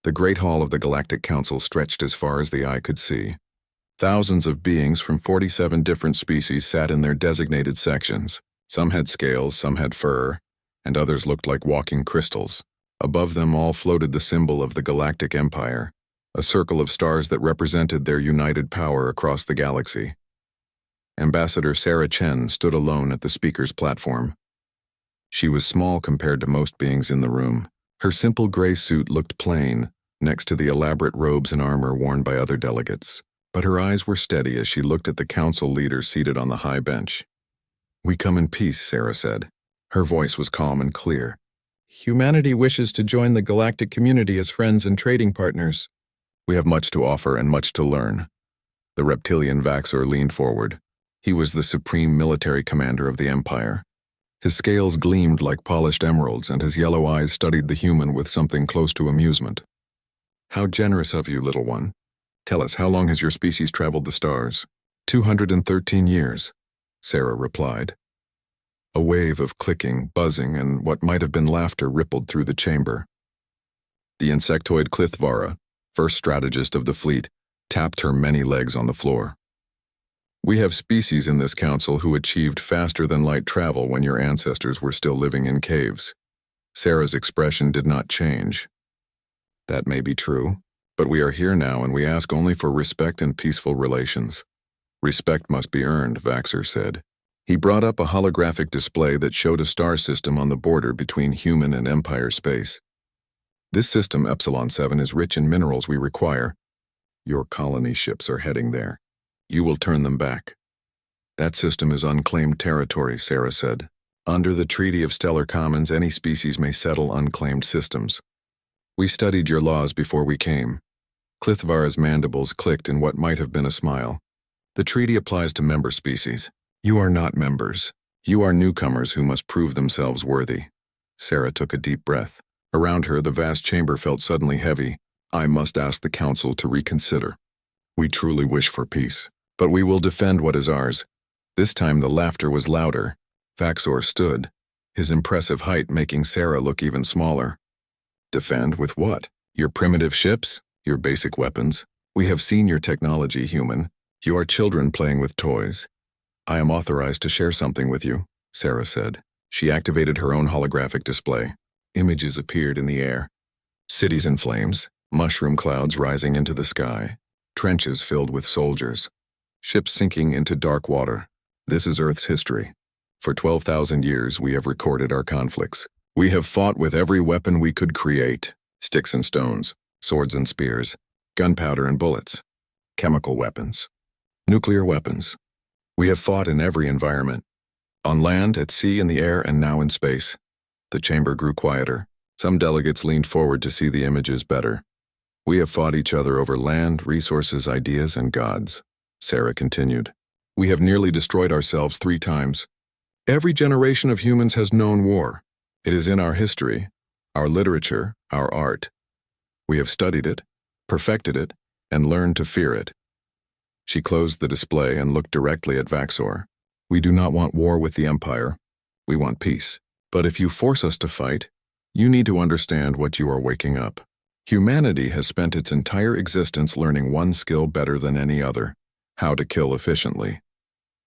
The Great Hall of the Galactic Council stretched as far as the eye could see. Thousands of beings from 47 different species sat in their designated sections. Some had scales, some had fur, and others looked like walking crystals. Above them all floated the symbol of the Galactic Empire, a circle of stars that represented their united power across the galaxy. Ambassador Sarah Chen stood alone at the speaker's platform. She was small compared to most beings in the room. Her simple gray suit looked plain, next to the elaborate robes and armor worn by other delegates. But her eyes were steady as she looked at the council leader seated on the high bench. "We come in peace," Sarah said. Her voice was calm and clear. "Humanity wishes to join the galactic community as friends and trading partners. We have much to offer and much to learn." The reptilian Vaxor leaned forward. He was the supreme military commander of the Empire. His scales gleamed like polished emeralds, and his yellow eyes studied the human with something close to amusement. "How generous of you, little one. Tell us, how long has your species traveled the stars?" 213 years, Sarah replied. A wave of clicking, buzzing, and what might have been laughter rippled through the chamber. The insectoid Clithvara, first strategist of the fleet, tapped her many legs on the floor. "We have species in this council who achieved faster-than-light travel when your ancestors were still living in caves." Sarah's expression did not change. "That may be true, but we are here now and we ask only for respect and peaceful relations." "Respect must be earned," Vaxor said. He brought up a holographic display that showed a star system on the border between human and Empire space. "This system, Epsilon 7, is rich in minerals we require. Your colony ships are heading there. You will turn them back." "That system is unclaimed territory," Sarah said. "Under the Treaty of Stellar Commons, any species may settle unclaimed systems. We studied your laws before we came." Clithvara's mandibles clicked in what might have been a smile. "The treaty applies to member species. You are not members. You are newcomers who must prove themselves worthy." Sarah took a deep breath. Around her, the vast chamber felt suddenly heavy. "I must ask the council to reconsider. We truly wish for peace, but we will defend what is ours." This time the laughter was louder. Vaxor stood, his impressive height making Sarah look even smaller. "Defend with what? Your primitive ships? Your basic weapons? We have seen your technology, human. You are children playing with toys." "I am authorized to share something with you," Sarah said. She activated her own holographic display. Images appeared in the air. Cities in flames, mushroom clouds rising into the sky, trenches filled with soldiers, ships sinking into dark water. This is Earth's history. For 12,000 years we have recorded our conflicts. We have fought with every weapon we could create: sticks and stones, swords and spears, gunpowder and bullets, chemical weapons, nuclear weapons. We have fought in every environment, on land, at sea, in the air, and now in space. The chamber grew quieter. Some delegates leaned forward to see the images better. "We have fought each other over land, resources, ideas, and gods," Sarah continued. "We have nearly destroyed ourselves 3 times. Every generation of humans has known war. It is in our history, our literature, our art. We have studied it, perfected it, and learned to fear it." She closed the display and looked directly at Vaxor. "We do not want war with the Empire. We want peace. But if you force us to fight, you need to understand what you are waking up. Humanity has spent its entire existence learning one skill better than any other: how to kill efficiently."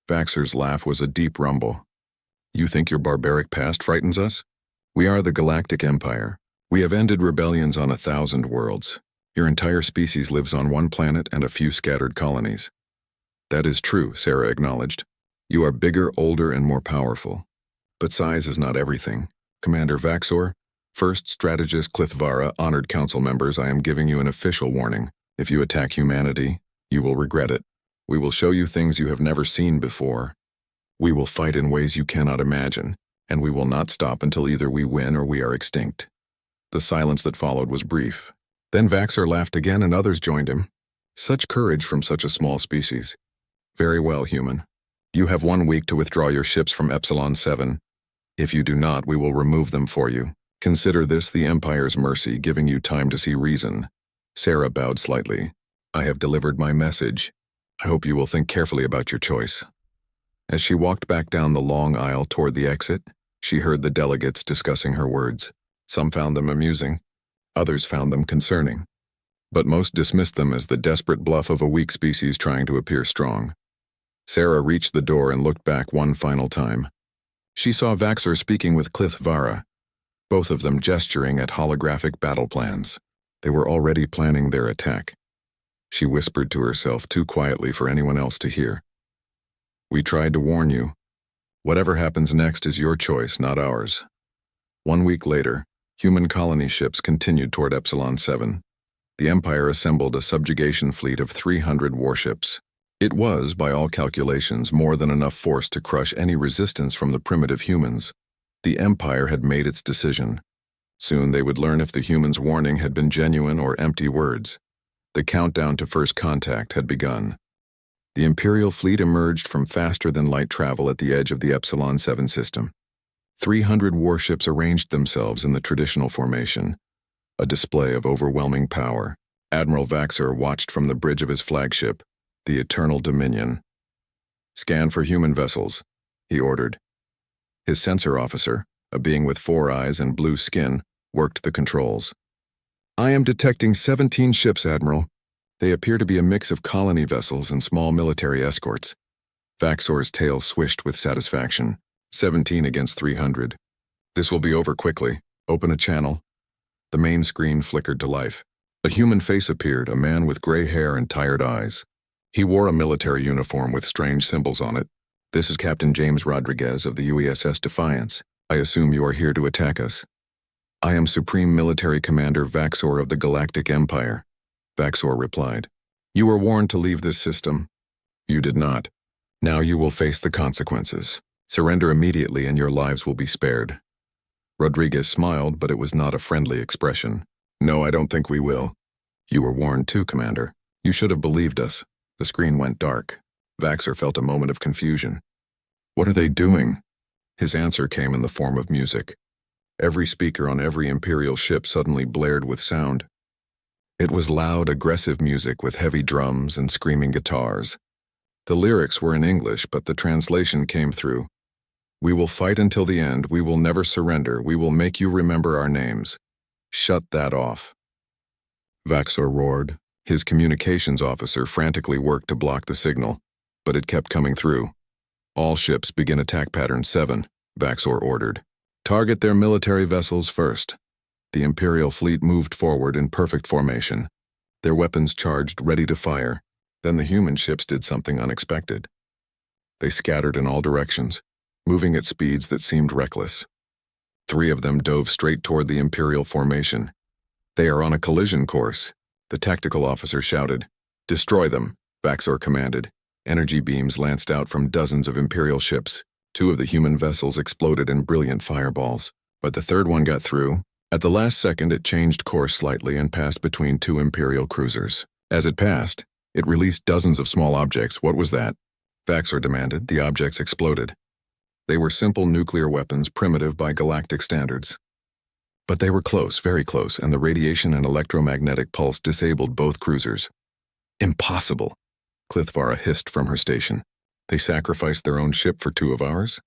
Vaxor's laugh was a deep rumble. "You think your barbaric past frightens us? We are the Galactic Empire. We have ended rebellions on 1,000 worlds. Your entire species lives on one planet and a few scattered colonies." "That is true," Sarah acknowledged. "You are bigger, older, and more powerful. But size is not everything. Commander Vaxor, First Strategist Clithvara, honored council members, I am giving you an official warning. If you attack humanity, you will regret it. We will show you things you have never seen before. We will fight in ways you cannot imagine, and we will not stop until either we win or we are extinct." The silence that followed was brief. Then Vaxor laughed again and others joined him. Such courage from such a small species. "Very well, human. You have 1 week to withdraw your ships from Epsilon 7. If you do not, we will remove them for you. Consider this the Empire's mercy, giving you time to see reason." Sarah bowed slightly. "I have delivered my message. I hope you will think carefully about your choice." As she walked back down the long aisle toward the exit, she heard the delegates discussing her words. Some found them amusing. Others found them concerning, but most dismissed them as the desperate bluff of a weak species trying to appear strong. Sarah reached the door and looked back one final time. She saw Vaxor speaking with Clithvara, both of them gesturing at holographic battle plans. They were already planning their attack. She whispered to herself too quietly for anyone else to hear. "We tried to warn you. Whatever happens next is your choice, not ours." 1 week later, human colony ships continued toward Epsilon 7. The Empire assembled a subjugation fleet of 300 warships. It was, by all calculations, more than enough force to crush any resistance from the primitive humans. The Empire had made its decision. Soon they would learn if the humans' warning had been genuine or empty words. The countdown to first contact had begun. The Imperial fleet emerged from faster-than-light travel at the edge of the Epsilon 7 system. 300 warships arranged themselves in the traditional formation, a display of overwhelming power. Admiral Vaxor watched from the bridge of his flagship, the Eternal Dominion. "Scan for human vessels," he ordered. His sensor officer, a being with 4 eyes and blue skin, worked the controls. "I am detecting 17 ships, Admiral. They appear to be a mix of colony vessels and small military escorts." Vaxor's tail swished with satisfaction. 17 against 300. "This will be over quickly. Open a channel." The main screen flickered to life. A human face appeared, a man with gray hair and tired eyes. He wore a military uniform with strange symbols on it. "This is Captain James Rodriguez of the UESS Defiance. I assume you are here to attack us." "I am Supreme Military Commander Vaxor of the Galactic Empire," Vaxor replied. "You were warned to leave this system. You did not. Now you will face the consequences. Surrender immediately and your lives will be spared." Rodriguez smiled, but it was not a friendly expression. "No, I don't think we will." "You were warned too, Commander. You should have believed us." The screen went dark. Vaxor felt a moment of confusion. "What are they doing?" His answer came in the form of music. Every speaker on every Imperial ship suddenly blared with sound. It was loud, aggressive music with heavy drums and screaming guitars. The lyrics were in English, but the translation came through. "We will fight until the end. We will never surrender. We will make you remember our names. Shut that off." Vaxor roared. His communications officer frantically worked to block the signal, but it kept coming through. "All ships begin attack pattern 7, Vaxor ordered. "Target their military vessels first." The Imperial fleet moved forward in perfect formation, their weapons charged, ready to fire. Then the human ships did something unexpected. They scattered in all directions, moving at speeds that seemed reckless. 3 of them dove straight toward the Imperial formation. "They are on a collision course," the tactical officer shouted. "Destroy them," Vaxor commanded. Energy beams lanced out from dozens of Imperial ships. 2 of the human vessels exploded in brilliant fireballs, but the third one got through. At the last second, it changed course slightly and passed between 2 Imperial cruisers. As it passed, it released dozens of small objects. "What was that?" Vaxor demanded. The objects exploded. They were simple nuclear weapons, primitive by galactic standards. But they were close, very close, and the radiation and electromagnetic pulse disabled both cruisers. "Impossible," Clithvara hissed from her station. "They sacrificed their own ship for 2 of ours?"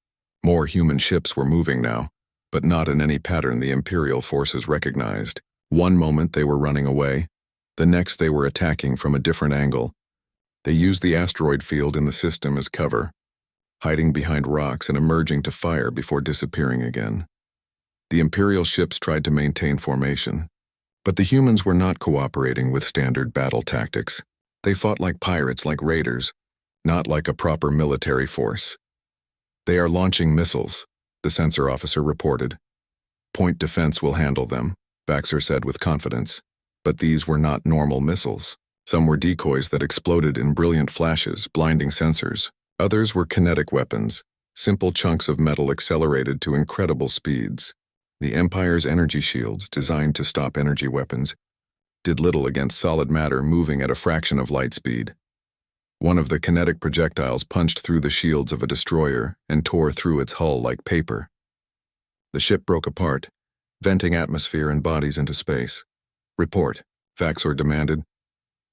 More human ships were moving now, but not in any pattern the Imperial forces recognized. One moment they were running away, the next they were attacking from a different angle. They used the asteroid field in the system as cover, hiding behind rocks and emerging to fire before disappearing again. The Imperial ships tried to maintain formation, but the humans were not cooperating with standard battle tactics. They fought like pirates, like raiders, not like a proper military force. "They are launching missiles," the sensor officer reported. "Point defense will handle them," Vaxor said with confidence. But these were not normal missiles. Some were decoys that exploded in brilliant flashes, blinding sensors. Others were kinetic weapons, simple chunks of metal accelerated to incredible speeds. The Empire's energy shields, designed to stop energy weapons, did little against solid matter moving at a fraction of light speed. One of the kinetic projectiles punched through the shields of a destroyer and tore through its hull like paper. The ship broke apart, venting atmosphere and bodies into space. "Report," Vaxor demanded.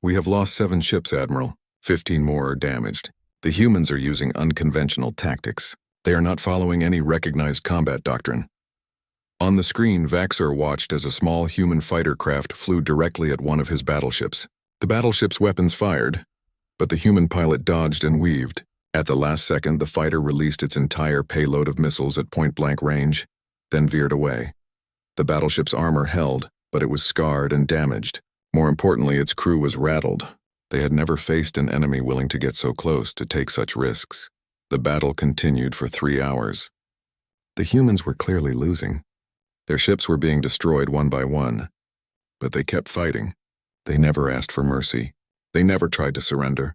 "We have lost 7 ships, Admiral. 15 more are damaged. The humans are using unconventional tactics. They are not following any recognized combat doctrine." On the screen, Vaxor watched as a small human fighter craft flew directly at one of his battleships. The battleship's weapons fired, but the human pilot dodged and weaved. At the last second, the fighter released its entire payload of missiles at point-blank range, then veered away. The battleship's armor held, but it was scarred and damaged. More importantly, its crew was rattled. They had never faced an enemy willing to get so close to take such risks. The battle continued for 3 hours. The humans were clearly losing. Their ships were being destroyed one by one. But they kept fighting. They never asked for mercy. They never tried to surrender.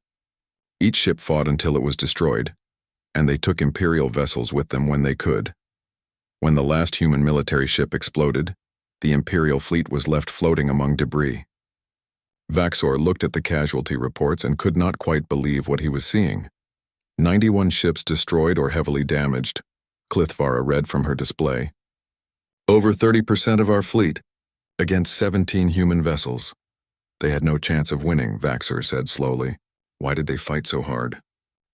Each ship fought until it was destroyed, and they took Imperial vessels with them when they could. When the last human military ship exploded, the Imperial fleet was left floating among debris. Vaxor looked at the casualty reports and could not quite believe what he was seeing. 91 ships destroyed or heavily damaged, Clithvara read from her display. Over 30% of our fleet, against 17 human vessels. They had no chance of winning, Vaxor said slowly. Why did they fight so hard?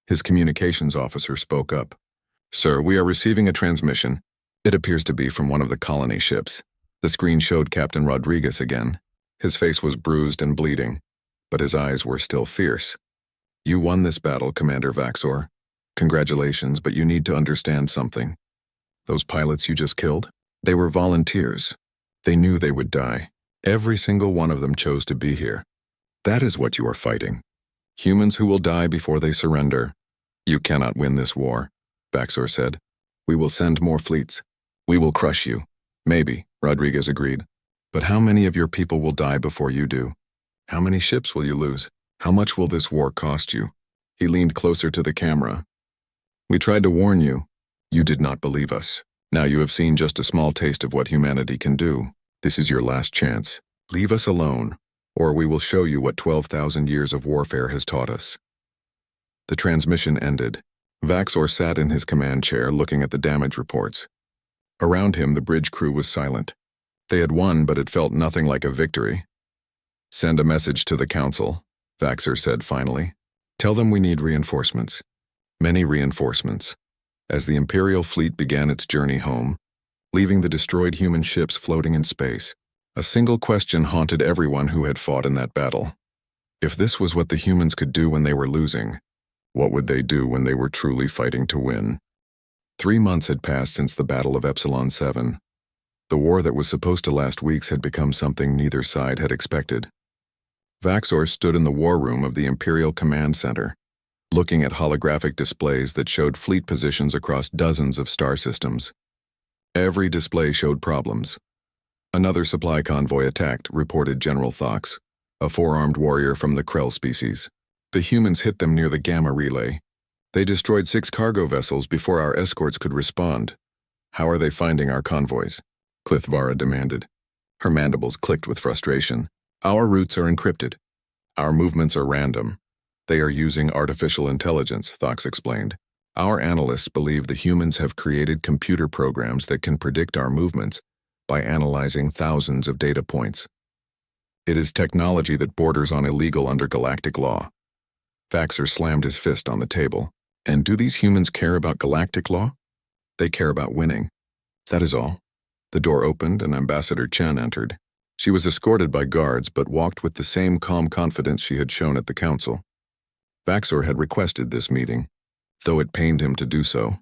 His communications officer spoke up. Sir, we are receiving a transmission. It appears to be from one of the colony ships. The screen showed Captain Rodriguez again. His face was bruised and bleeding, but his eyes were still fierce. You won this battle, Commander Vaxor. Congratulations, but you need to understand something. Those pilots you just killed? They were volunteers. They knew they would die. Every single one of them chose to be here. That is what you are fighting. Humans who will die before they surrender. You cannot win this war, Vaxor said. We will send more fleets. We will crush you. Maybe, Rodriguez agreed. But how many of your people will die before you do? How many ships will you lose? How much will this war cost you? He leaned closer to the camera. We tried to warn you. You did not believe us. Now you have seen just a small taste of what humanity can do. This is your last chance. Leave us alone, or we will show you what 12,000 years of warfare has taught us. The transmission ended. Vaxor sat in his command chair looking at the damage reports. Around him, the bridge crew was silent. They had won, but it felt nothing like a victory. Send a message to the council, Vaxor said finally. Tell them we need reinforcements. Many reinforcements. As the Imperial fleet began its journey home, leaving the destroyed human ships floating in space, a single question haunted everyone who had fought in that battle. If this was what the humans could do when they were losing, what would they do when they were truly fighting to win? 3 months had passed since the Battle of Epsilon 7. The war that was supposed to last weeks had become something neither side had expected. Vaxor stood in the war room of the Imperial Command Center, looking at holographic displays that showed fleet positions across dozens of star systems. Every display showed problems. Another supply convoy attacked, reported General Thox, a 4-armed warrior from the Krell species. The humans hit them near the Gamma Relay. They destroyed 6 cargo vessels before our escorts could respond. How are they finding our convoys? Clithvara demanded. Her mandibles clicked with frustration. Our routes are encrypted. Our movements are random. They are using artificial intelligence, Thox explained. Our analysts believe the humans have created computer programs that can predict our movements by analyzing thousands of data points. It is technology that borders on illegal under galactic law. Vaxor slammed his fist on the table. And do these humans care about galactic law? They care about winning. That is all. The door opened and Ambassador Chen entered. She was escorted by guards but walked with the same calm confidence she had shown at the council. Vaxor had requested this meeting, though it pained him to do so.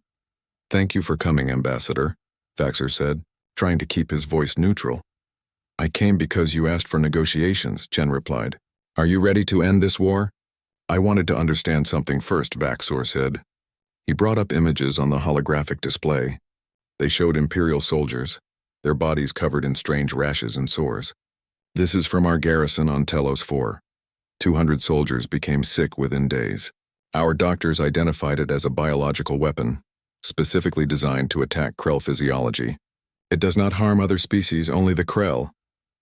Thank you for coming, Ambassador, Vaxor said, trying to keep his voice neutral. I came because you asked for negotiations, Chen replied. Are you ready to end this war? I wanted to understand something first, Vaxor said. He brought up images on the holographic display. They showed Imperial soldiers, their bodies covered in strange rashes and sores. This is from our garrison on Telos 4. 200 soldiers became sick within days. Our doctors identified it as a biological weapon, specifically designed to attack Krell physiology. It does not harm other species, only the Krell.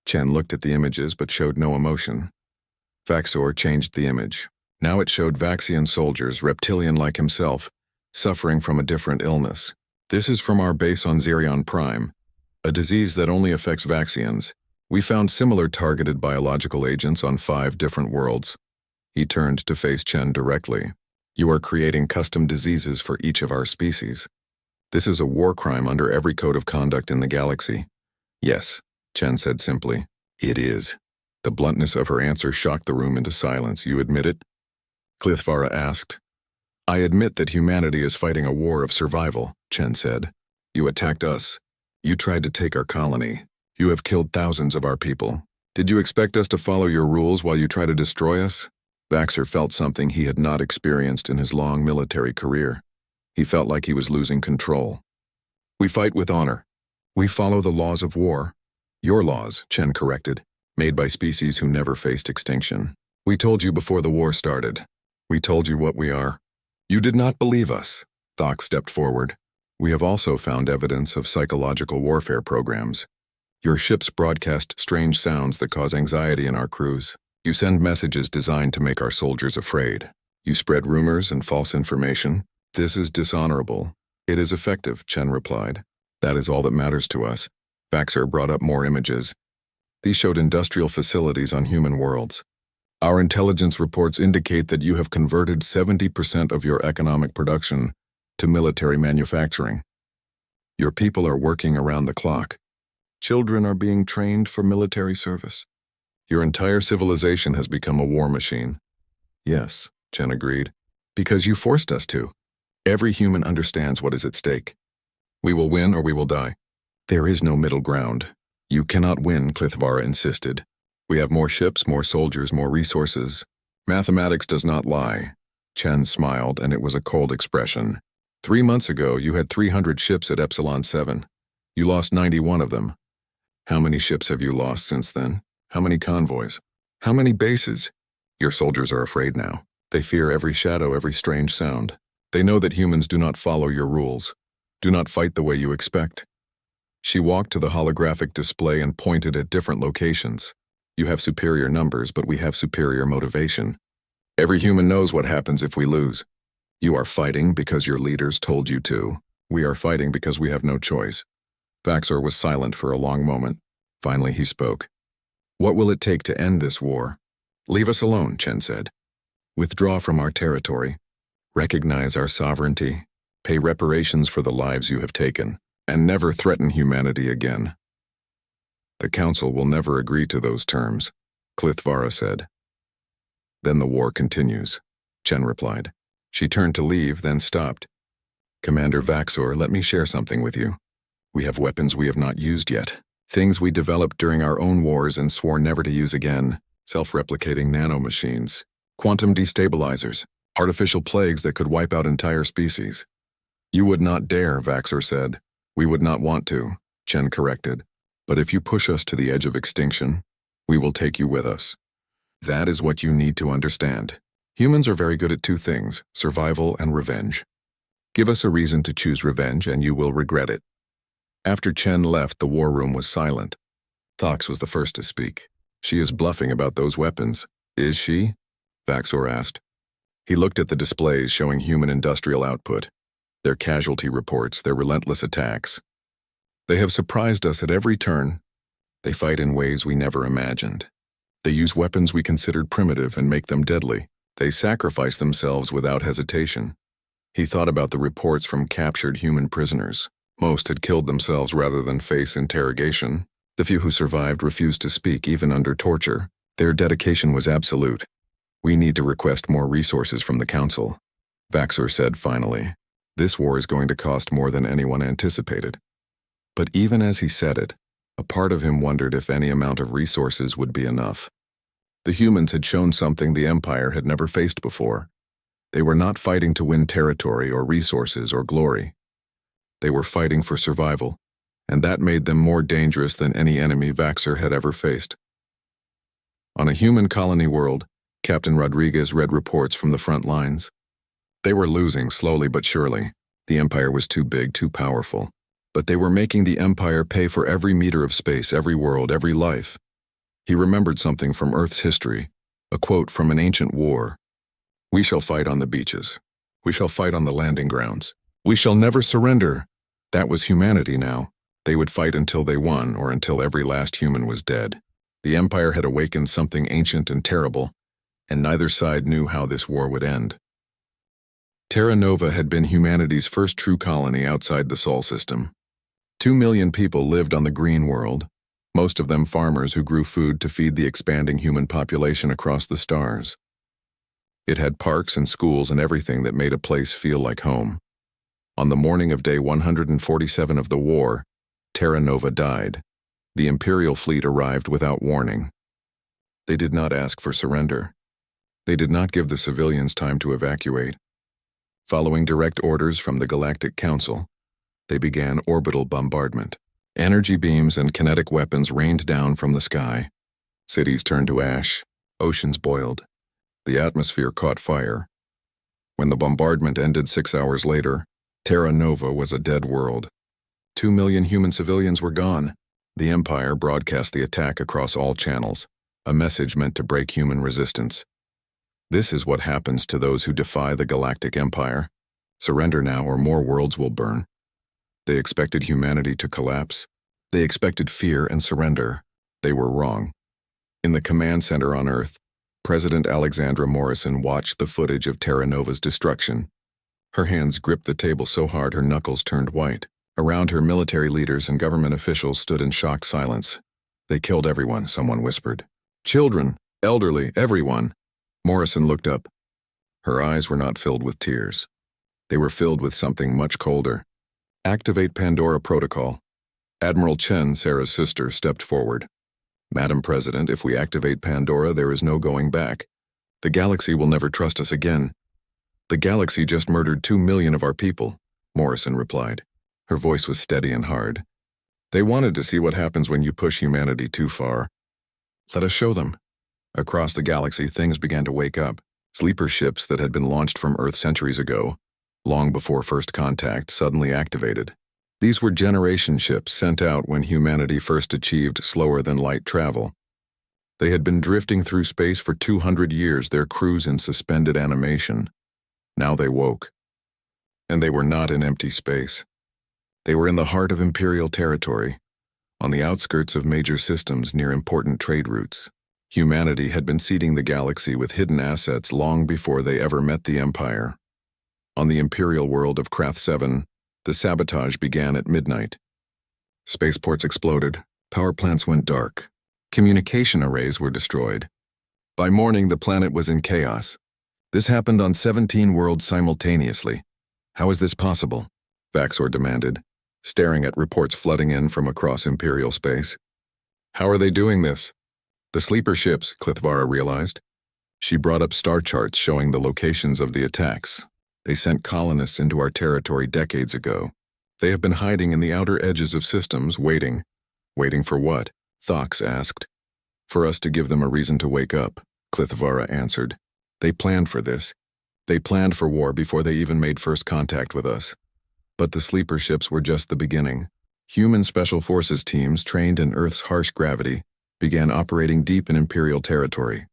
Chen looked at the images but showed no emotion. Vaxor changed the image. Now it showed Vaxian soldiers, reptilian like himself, suffering from a different illness. This is from our base on Xerion Prime, a disease that only affects Vaxians. We found similar targeted biological agents on 5 different worlds. He turned to face Chen directly. You are creating custom diseases for each of our species. This is a war crime under every code of conduct in the galaxy. Yes, Chen said simply. It is. The bluntness of her answer shocked the room into silence. You admit it? Clithvara asked. I admit that humanity is fighting a war of survival, Chen said. You attacked us. You tried to take our colony. You have killed thousands of our people. Did you expect us to follow your rules while you try to destroy us? Vaxer felt something he had not experienced in his long military career. He felt like he was losing control. We fight with honor. We follow the laws of war. Your laws, Chen corrected, made by species who never faced extinction. We told you before the war started. We told you what we are. You did not believe us. Thok stepped forward. We have also found evidence of psychological warfare programs. Your ships broadcast strange sounds that cause anxiety in our crews. You send messages designed to make our soldiers afraid. You spread rumors and false information. This is dishonorable. It is effective, Chen replied. That is all that matters to us. Vaxer brought up more images. These showed industrial facilities on human worlds. Our intelligence reports indicate that you have converted 70% of your economic production to military manufacturing. Your people are working around the clock. Children are being trained for military service. Your entire civilization has become a war machine. Yes, Chen agreed. Because you forced us to. Every human understands what is at stake. We will win or we will die. There is no middle ground. You cannot win, Clithvara insisted. We have more ships, more soldiers, more resources. Mathematics does not lie. Chen smiled, and it was a cold expression. 3 months ago, you had 300 ships at Epsilon 7. You lost 91 of them. How many ships have you lost since then? How many convoys? How many bases? Your soldiers are afraid now. They fear every shadow, every strange sound. They know that humans do not follow your rules. Do not fight the way you expect. She walked to the holographic display and pointed at different locations. You have superior numbers, but we have superior motivation. Every human knows what happens if we lose. You are fighting because your leaders told you to. We are fighting because we have no choice. Vaxor was silent for a long moment. Finally, he spoke. What will it take to end this war? Leave us alone, Chen said. Withdraw from our territory. Recognize our sovereignty. Pay reparations for the lives you have taken, and never threaten humanity again. The Council will never agree to those terms, Clithvara said. Then the war continues, Chen replied. She turned to leave, then stopped. Commander Vaxor, let me share something with you. We have weapons we have not used yet. Things we developed during our own wars and swore never to use again. Self-replicating nanomachines, quantum destabilizers, artificial plagues that could wipe out entire species. You would not dare, Vaxor said. We would not want to, Chen corrected. But if you push us to the edge of extinction, we will take you with us. That is what you need to understand. Humans are very good at two things, survival and revenge. Give us a reason to choose revenge and you will regret it. After Chen left, the war room was silent. Thox was the first to speak. She is bluffing about those weapons. Is she? Vaxor asked. He looked at the displays showing human industrial output, their casualty reports, their relentless attacks. They have surprised us at every turn. They fight in ways we never imagined. They use weapons we considered primitive and make them deadly. They sacrifice themselves without hesitation. He thought about the reports from captured human prisoners. Most had killed themselves rather than face interrogation. The few who survived refused to speak even under torture. Their dedication was absolute. We need to request more resources from the Council, Vaxor said finally. This war is going to cost more than anyone anticipated. But even as he said it, a part of him wondered if any amount of resources would be enough. The humans had shown something the Empire had never faced before. They were not fighting to win territory or resources or glory. They were fighting for survival, and that made them more dangerous than any enemy Vaxor had ever faced. On a human colony world, Captain Rodriguez read reports from the front lines. They were losing slowly but surely. The Empire was too big, too powerful. But they were making the Empire pay for every meter of space, every world, every life. He remembered something from Earth's history, a quote from an ancient war. We shall fight on the beaches. We shall fight on the landing grounds. We shall never surrender. That was humanity now. They would fight until they won or until every last human was dead. The Empire had awakened something ancient and terrible, and neither side knew how this war would end. Terra Nova had been humanity's first true colony outside the Sol system. 2 million people lived on the green world, most of them farmers who grew food to feed the expanding human population across the stars. It had parks and schools and everything that made a place feel like home. On the morning of day 147 of the war, Terra Nova died. The Imperial fleet arrived without warning. They did not ask for surrender. They did not give the civilians time to evacuate. Following direct orders from the Galactic Council, they began orbital bombardment. Energy beams and kinetic weapons rained down from the sky. Cities turned to ash. Oceans boiled. The atmosphere caught fire. When the bombardment ended 6 hours later, Terra Nova was a dead world. 2 million human civilians were gone. The Empire broadcast the attack across all channels, a message meant to break human resistance. This is what happens to those who defy the Galactic Empire. Surrender now or more worlds will burn. They expected humanity to collapse. They expected fear and surrender. They were wrong. In the command center on Earth, President Alexandra Morrison watched the footage of Terra Nova's destruction. Her hands gripped the table so hard her knuckles turned white. Around her, military leaders and government officials stood in shocked silence. They killed everyone, someone whispered. Children, elderly, everyone. Morrison looked up. Her eyes were not filled with tears. They were filled with something much colder. Activate Pandora Protocol. Admiral Chen, Sarah's sister, stepped forward. Madam President, if we activate Pandora, there is no going back. The galaxy will never trust us again. The galaxy just murdered 2 million of our people, Morrison replied. Her voice was steady and hard. They wanted to see what happens when you push humanity too far. Let us show them. Across the galaxy, things began to wake up. Sleeper ships that had been launched from Earth centuries ago, long before first contact, suddenly activated. These were generation ships sent out when humanity first achieved slower-than-light travel. They had been drifting through space for 200 years, their crews in suspended animation. Now they woke. And they were not in empty space. They were in the heart of Imperial territory, on the outskirts of major systems near important trade routes. Humanity had been seeding the galaxy with hidden assets long before they ever met the Empire. On the Imperial world of Krath 7, the sabotage began at midnight. Spaceports exploded, power plants went dark, communication arrays were destroyed. By morning, the planet was in chaos. This happened on 17 worlds simultaneously. How is this possible? Vaxor demanded, staring at reports flooding in from across Imperial space. How are they doing this? The sleeper ships, Klithvara realized. She brought up star charts showing the locations of the attacks. They sent colonists into our territory decades ago. They have been hiding in the outer edges of systems, waiting. Waiting for what? Thox asked. For us to give them a reason to wake up, Klithvara answered. They planned for this. They planned for war before they even made first contact with us. But the sleeper ships were just the beginning. Human Special Forces teams trained in Earth's harsh gravity began operating deep in Imperial territory.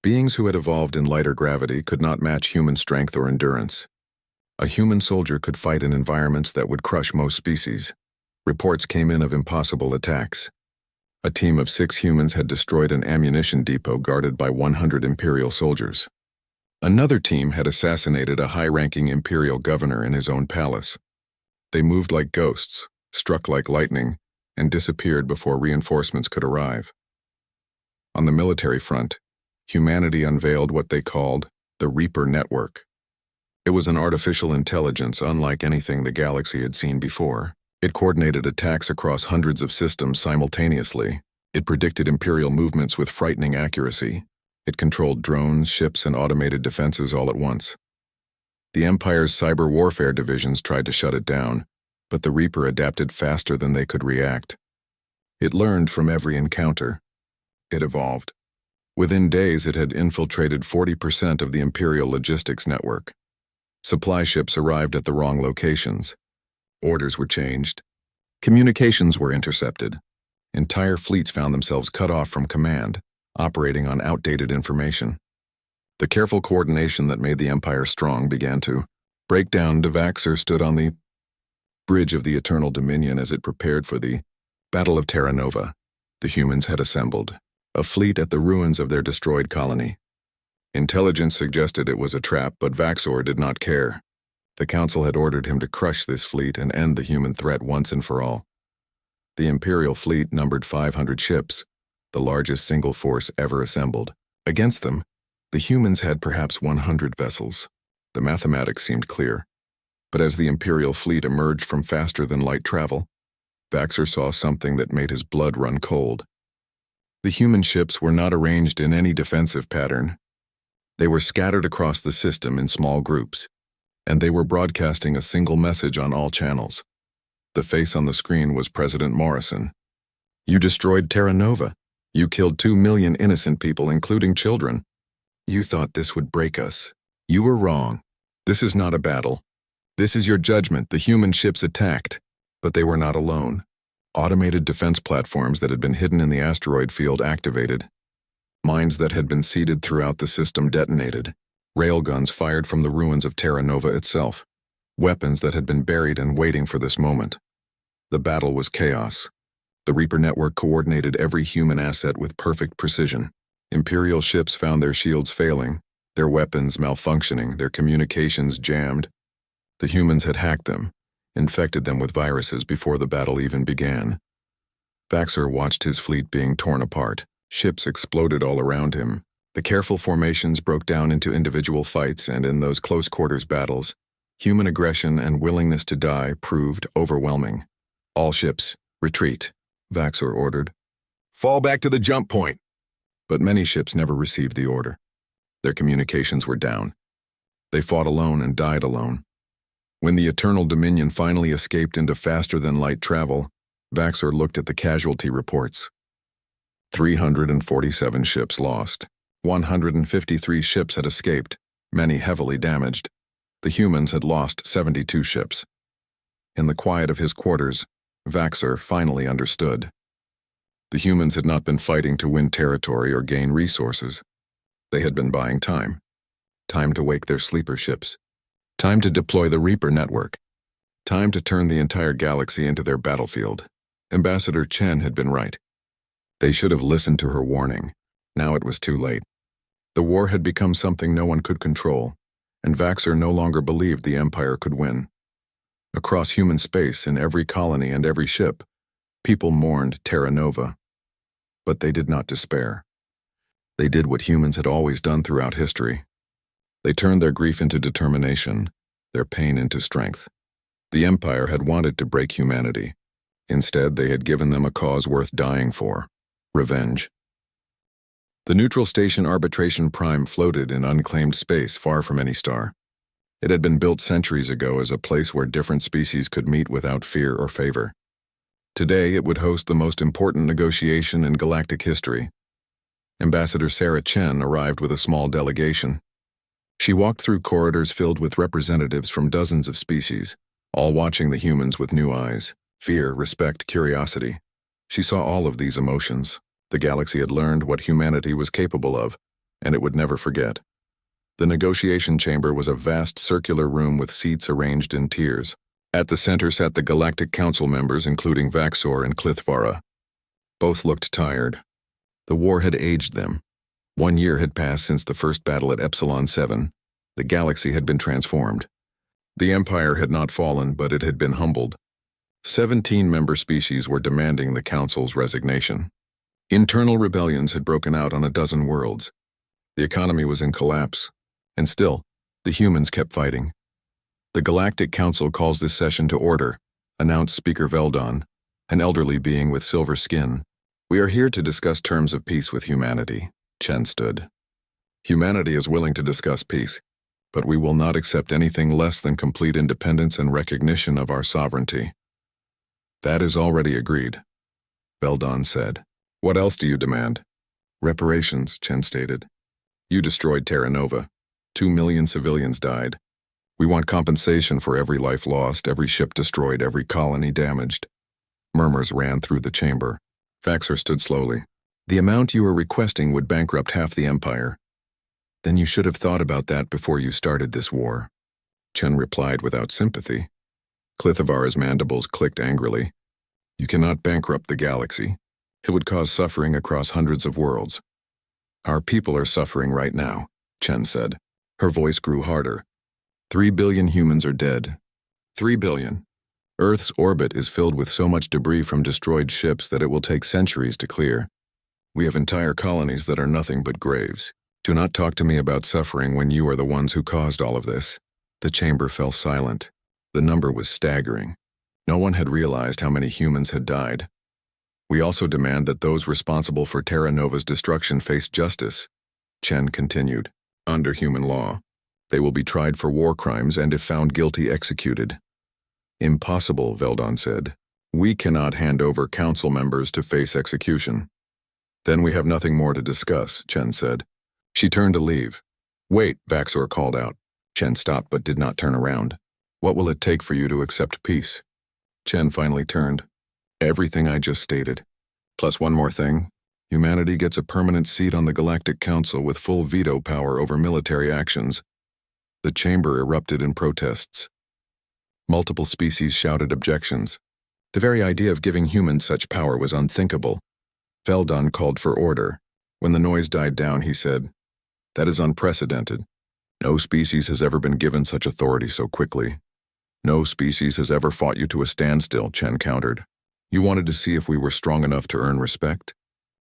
Beings who had evolved in lighter gravity could not match human strength or endurance. A human soldier could fight in environments that would crush most species. Reports came in of impossible attacks. A team of 6 humans had destroyed an ammunition depot guarded by 100 Imperial soldiers. Another team had assassinated a high-ranking Imperial governor in his own palace. They moved like ghosts, struck like lightning, and disappeared before reinforcements could arrive. On the military front, humanity unveiled what they called the Reaper Network. It was an artificial intelligence unlike anything the galaxy had seen before. It coordinated attacks across hundreds of systems simultaneously. It predicted Imperial movements with frightening accuracy. It controlled drones, ships, and automated defenses all at once. The Empire's cyber warfare divisions tried to shut it down, but the Reaper adapted faster than they could react. It learned from every encounter. It evolved. Within days, it had infiltrated 40% of the Imperial logistics network. Supply ships arrived at the wrong locations. Orders were changed. Communications were intercepted. Entire fleets found themselves cut off from command, operating on outdated information. The careful coordination that made the Empire strong began to break down. Vaxor stood on the bridge of the Eternal Dominion as it prepared for the Battle of Terra Nova. The humans had assembled, a fleet at the ruins of their destroyed colony. Intelligence suggested it was a trap, but Vaxor did not care. The Council had ordered him to crush this fleet and end the human threat once and for all. The Imperial fleet numbered 500 ships, the largest single force ever assembled. Against them, the humans had perhaps 100 vessels. The mathematics seemed clear. But as the Imperial fleet emerged from faster-than-light travel, Vaxor saw something that made his blood run cold. The human ships were not arranged in any defensive pattern. They were scattered across the system in small groups, and they were broadcasting a single message on all channels. The face on the screen was President Morrison. "You destroyed Terra Nova. You killed 2 million innocent people, including children. You thought this would break us. You were wrong. This is not a battle. This is your judgment. The human ships attacked, but they were not alone. Automated defense platforms that had been hidden in the asteroid field activated. Mines that had been seeded throughout the system detonated. Railguns fired from the ruins of Terra Nova itself. Weapons that had been buried and waiting for this moment. The battle was chaos. The Reaper network coordinated every human asset with perfect precision. Imperial ships found their shields failing, their weapons malfunctioning, their communications jammed. The humans had hacked them, infected them with viruses before the battle even began. Vaxor watched his fleet being torn apart. Ships exploded all around him. The careful formations broke down into individual fights, and in those close-quarters battles, human aggression and willingness to die proved overwhelming. "All ships, retreat," Vaxor ordered. "Fall back to the jump point." But many ships never received the order. Their communications were down. They fought alone and died alone. When the Eternal Dominion finally escaped into faster-than-light travel, Vaxor looked at the casualty reports. 347 ships lost. 153 ships had escaped, many heavily damaged. The humans had lost 72 ships. In the quiet of his quarters, Vaxor finally understood. The humans had not been fighting to win territory or gain resources. They had been buying time. Time to wake their sleeper ships. Time to deploy the Reaper network. Time to turn the entire galaxy into their battlefield. Ambassador Chen had been right. They should have listened to her warning. Now it was too late. The war had become something no one could control, and Vaxor no longer believed the Empire could win. Across human space, in every colony and every ship, people mourned Terra Nova. But they did not despair. They did what humans had always done throughout history. They turned their grief into determination, their pain into strength. The Empire had wanted to break humanity. Instead, they had given them a cause worth dying for: revenge. The neutral station Arbitration Prime floated in unclaimed space far from any star. It had been built centuries ago as a place where different species could meet without fear or favor. Today, it would host the most important negotiation in galactic history. Ambassador Sarah Chen arrived with a small delegation. She walked through corridors filled with representatives from dozens of species, all watching the humans with new eyes: fear, respect, curiosity. She saw all of these emotions. The galaxy had learned what humanity was capable of, and it would never forget. The negotiation chamber was a vast circular room with seats arranged in tiers. At the center sat the Galactic Council members, including Vaxor and Clithvara. Both looked tired. The war had aged them. 1 year had passed since the first battle at Epsilon 7. The galaxy had been transformed. The Empire had not fallen, but it had been humbled. 17 member species were demanding the Council's resignation. Internal rebellions had broken out on a dozen worlds. The economy was in collapse, and still, the humans kept fighting. "The Galactic Council calls this session to order," announced Speaker Veldon, an elderly being with silver skin. "We are here to discuss terms of peace with humanity," Chen stood. "Humanity is willing to discuss peace, but we will not accept anything less than complete independence and recognition of our sovereignty." "That is already agreed," Veldon said. "What else do you demand?" "Reparations," Chen stated. "You destroyed Terra Nova. 2 million civilians died. We want compensation for every life lost, every ship destroyed, every colony damaged." Murmurs ran through the chamber. Vaxor stood slowly. "The amount you are requesting would bankrupt half the Empire." "Then you should have thought about that before you started this war," Chen replied without sympathy. Clithvara's mandibles clicked angrily. "You cannot bankrupt the galaxy. It would cause suffering across hundreds of worlds. Our people are suffering right now. Chen said. Her voice grew harder. 3 billion humans are dead. 3 billion. Earth's orbit is filled with so much debris from destroyed ships that it will take centuries to clear. We have entire colonies that are nothing but graves. Do not talk to me about suffering when you are the ones who caused all of this. The chamber fell silent. The number was staggering. No one had realized how many humans had died. We also demand that those responsible for Terra Nova's destruction face justice, Chen continued. Under human law, they will be tried for war crimes and if found guilty, executed. Impossible, Veldon said. We cannot hand over council members to face execution. Then we have nothing more to discuss, Chen said. She turned to leave. Wait, Vaxor called out. Chen stopped but did not turn around. What will it take for you to accept peace? Chen finally turned. Everything I just stated. Plus one more thing. Humanity gets a permanent seat on the Galactic Council with full veto power over military actions. The chamber erupted in protests. Multiple species shouted objections. The very idea of giving humans such power was unthinkable. Veldon called for order. When the noise died down, he said, That is unprecedented. No species has ever been given such authority so quickly. No species has ever fought you to a standstill, Chen countered. You wanted to see if we were strong enough to earn respect?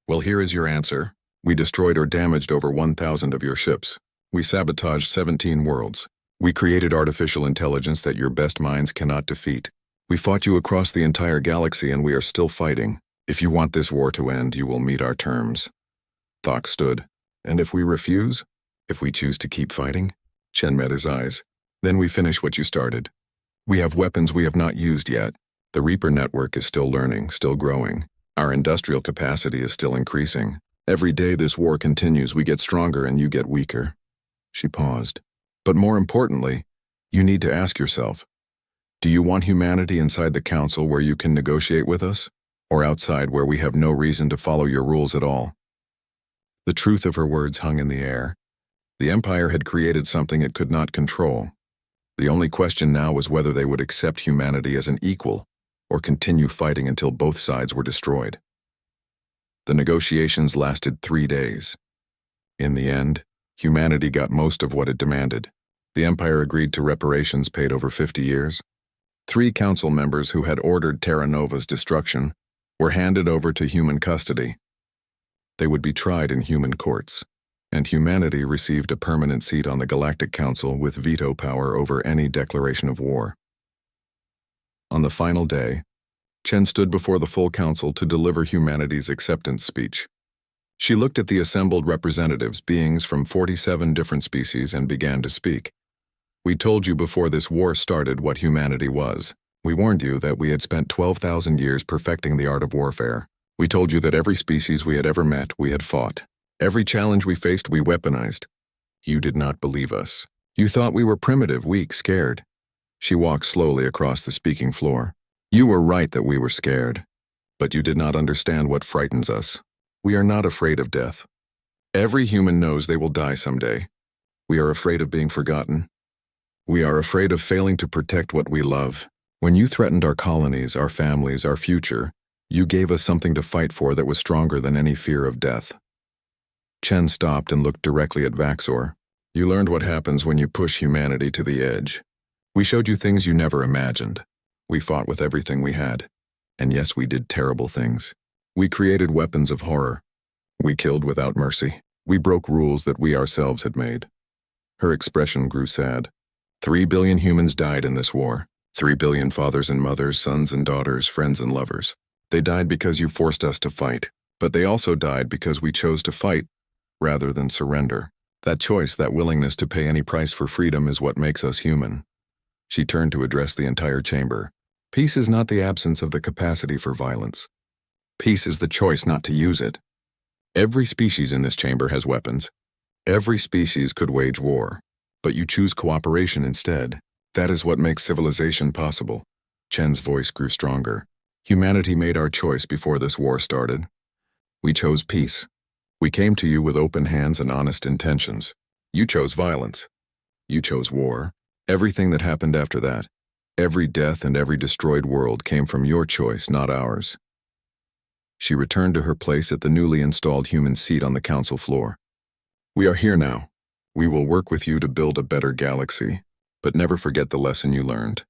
Well, here is your answer. We destroyed or damaged over 1,000 of your ships. We sabotaged 17 worlds. We created artificial intelligence that your best minds cannot defeat. We fought you across the entire galaxy and we are still fighting. If you want this war to end, you will meet our terms. Thok stood. And if we refuse? If we choose to keep fighting? Chen met his eyes. Then we finish what you started. We have weapons we have not used yet. The Reaper network is still learning, still growing. Our industrial capacity is still increasing. Every day this war continues, we get stronger and you get weaker. She paused. But more importantly, you need to ask yourself, do you want humanity inside the council where you can negotiate with us, or outside where we have no reason to follow your rules at all? The truth of her words hung in the air. The Empire had created something it could not control. The only question now was whether they would accept humanity as an equal, or continue fighting until both sides were destroyed. The negotiations lasted 3 days. In the end, humanity got most of what it demanded. The Empire agreed to reparations paid over 50 years. 3 council members who had ordered Terra Nova's destruction were handed over to human custody. They would be tried in human courts, and humanity received a permanent seat on the Galactic Council with veto power over any declaration of war. On the final day, Chen stood before the full council to deliver humanity's acceptance speech. She looked at the assembled representatives, beings from 47 different species, and began to speak. We told you before this war started what humanity was. We warned you that we had spent 12,000 years perfecting the art of warfare. We told you that every species we had ever met, we had fought. Every challenge we faced, we weaponized. You did not believe us. You thought we were primitive, weak, scared. She walked slowly across the speaking floor. You were right that we were scared, but you did not understand what frightens us. We are not afraid of death. Every human knows they will die someday. We are afraid of being forgotten. We are afraid of failing to protect what we love. When you threatened our colonies, our families, our future, you gave us something to fight for that was stronger than any fear of death. Chen stopped and looked directly at Vaxor. You learned what happens when you push humanity to the edge. We showed you things you never imagined. We fought with everything we had. And yes, we did terrible things. We created weapons of horror. We killed without mercy. We broke rules that we ourselves had made. Her expression grew sad. 3 billion humans died in this war. 3 billion fathers and mothers, sons and daughters, friends and lovers. They died because you forced us to fight. But they also died because we chose to fight rather than surrender. That choice, that willingness to pay any price for freedom is what makes us human. She turned to address the entire chamber. Peace is not the absence of the capacity for violence. Peace is the choice not to use it. Every species in this chamber has weapons. Every species could wage war. But you choose cooperation instead. That is what makes civilization possible. Chen's voice grew stronger. Humanity made our choice before this war started. We chose peace. We came to you with open hands and honest intentions. You chose violence. You chose war. Everything that happened after that, every death and every destroyed world came from your choice, not ours. She returned to her place at the newly installed human seat on the council floor. We are here now. We will work with you to build a better galaxy, but never forget the lesson you learned.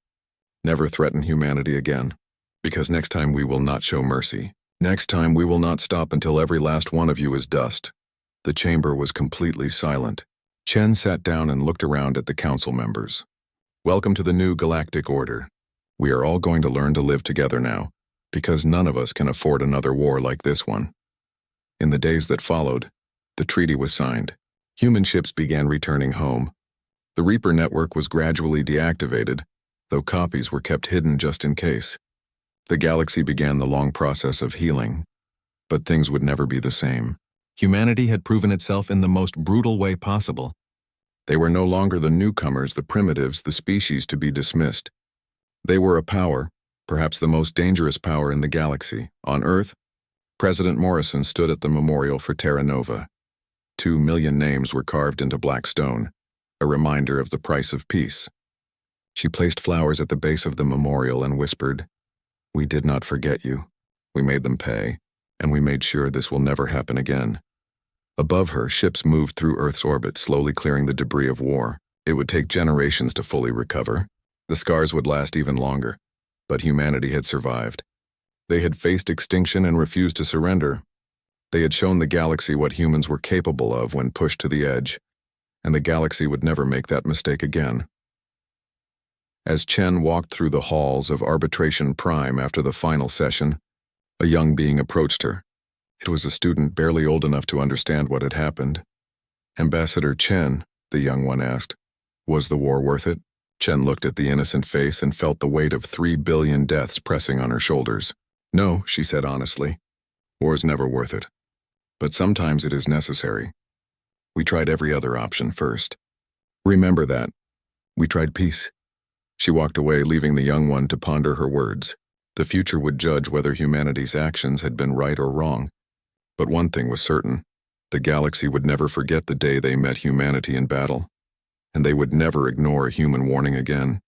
Never threaten humanity again, because next time we will not show mercy. Next time we will not stop until every last one of you is dust." The chamber was completely silent. Chen sat down and looked around at the council members. "Welcome to the new galactic order. We are all going to learn to live together now, because none of us can afford another war like this one." In the days that followed, the treaty was signed. Human ships began returning home. The Reaper network was gradually deactivated, though copies were kept hidden just in case. The galaxy began the long process of healing, but things would never be the same. Humanity had proven itself in the most brutal way possible. They were no longer the newcomers, the primitives, the species to be dismissed. They were a power, perhaps the most dangerous power in the galaxy. On Earth, President Morrison stood at the memorial for Terra Nova. 2 million names were carved into black stone, a reminder of the price of peace. She placed flowers at the base of the memorial and whispered, "We did not forget you. We made them pay, and we made sure this will never happen again." Above her, ships moved through Earth's orbit, slowly clearing the debris of war. It would take generations to fully recover. The scars would last even longer, but humanity had survived. They had faced extinction and refused to surrender. They had shown the galaxy what humans were capable of when pushed to the edge, and the galaxy would never make that mistake again. As Chen walked through the halls of Arbitration Prime after the final session, a young being approached her. It was a student barely old enough to understand what had happened. "Ambassador Chen," the young one asked, "was the war worth it?" Chen looked at the innocent face and felt the weight of 3 billion deaths pressing on her shoulders. "No," she said honestly. "War's never worth it. But sometimes it is necessary. We tried every other option first. Remember that. We tried peace." She walked away, leaving the young one to ponder her words. The future would judge whether humanity's actions had been right or wrong. But one thing was certain. The galaxy would never forget the day they met humanity in battle. And they would never ignore a human warning again.